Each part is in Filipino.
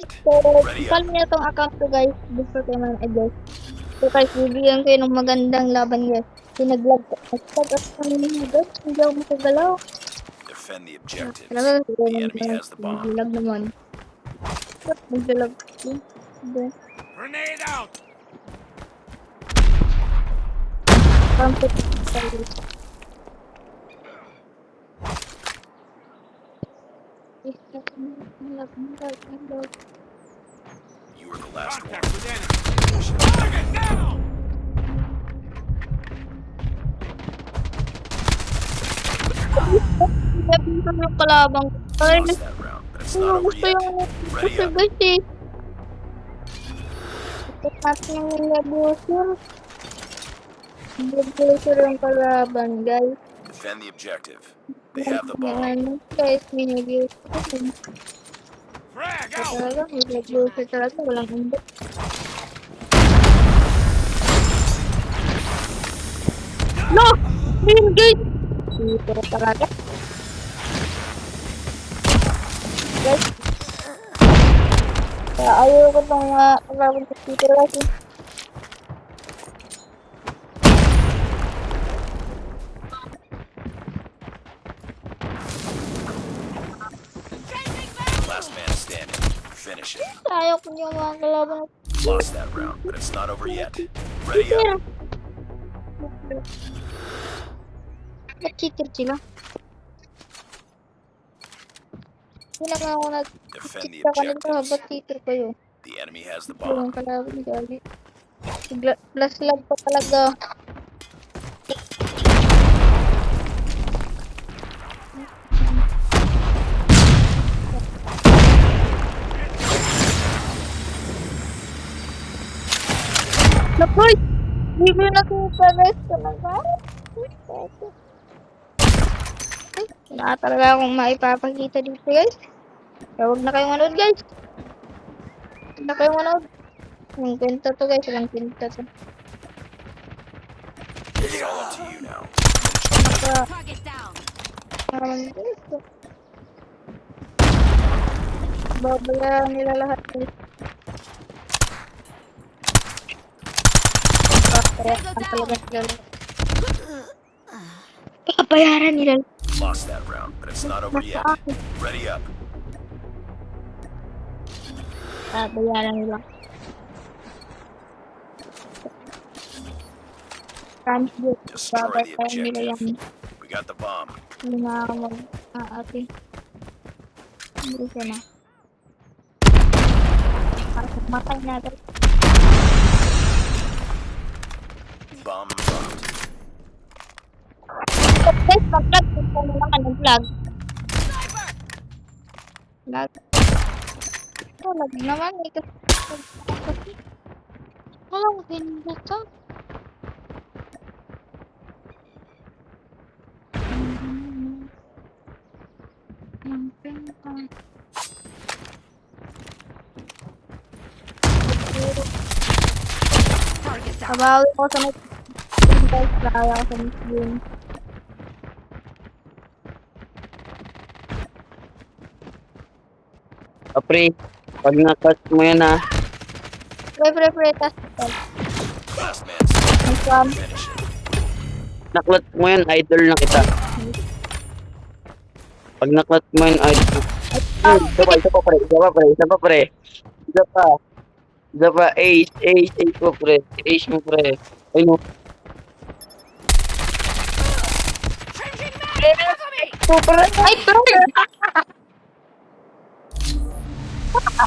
yet. So, Ready follow up. niyo tong account ko guys. Before kayo man guys. So guys, bibigyan kayo ng magandang laban guys. Pinaglag ko. Nagtag ako ng guys. Hindi ako makagalaw. Defend the objectives. Talaga, The enemy has the bomb. naglag naman. Naglag. Grenade out! Trumpet. You were the last one. Contact with enemy. Target down! Sabi ko yung kalabang. Ay, Lost that round, but it's sino not over gusto yet. yung Ready gusto up. guys eh. Ito natin yung nilabusir. Nilabusir yung kalaban guys. Defend the objective. They have the bomb. Yan guys, minibusir. Frag Ito out! talaga, nilabusir talaga. Walang hindi. No! Ayun guys! Dito talaga. Guys. Kaya ayaw ko itong kalaban sa Twitter kasi. Last man standing. Finish it. Ayaw ko yung mga kalaban sa Lost that round, but it's not over yet. Ready up. Twitter. Nag-cheater sila. Hindi naman ako Defend the nag-cheater kanina objectives. habang cheater kayo. The enemy has the Yung bomb. kalaban gali. Plus love pa talaga. Napoy! Hindi ko nakita-rest talaga. Wala talaga akong maipapakita dito guys. Kaya huwag na kayong manood guys. Huwag na kayong manood. Ang kwento to guys. Walang kwento to. It's all up to you now. Target down. Naman guys. Babayaran nila lahat guys. Babayaran talaga nila. Babayaran nila. Lost that round, but it's not over yet. Ready up. Babayaran nila. Transport. Destroy the Babayaran nila yan. objective. We got the bomb. Hindi na ako mag-aati. Hindi siya na. Matay natin. Bomb dropped. Guys, mag-vlog. Kung ano naman nag-vlog. Vlog. Ito, lag naman. Walang ganda to. Target down. Kabawi ko sa next game guys. Kaya ko sa next game. Pre, pag na-cut mo yan ha, Pre. Test. Last man standing. Next one. Finish it. naklat mo yan, idol na kita. Pag naklat mo yan, idol. Isa pa pre. Isa pa, ace mo pre. Ace mo pre. Ay no, Super. Ay, bro!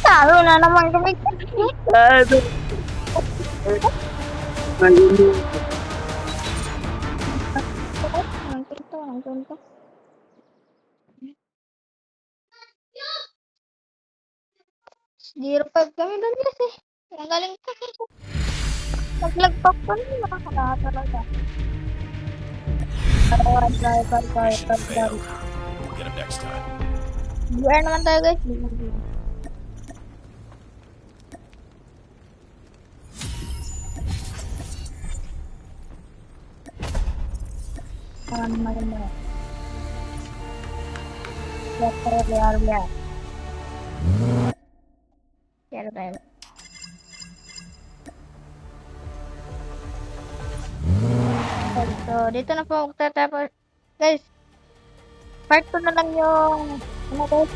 Talo na naman kami. ano? Ang ganito. Zero 5 kami doon kasi. Ang galing pa kasi. Naglagpak pa rin. Nakakala talaga. Mission failed. We'll get him next time. BR naman tayo guys. Maganda. Lihat. Pero tayo. So, dito na po magtatapos. Guys, part 2 na lang yung ano guys,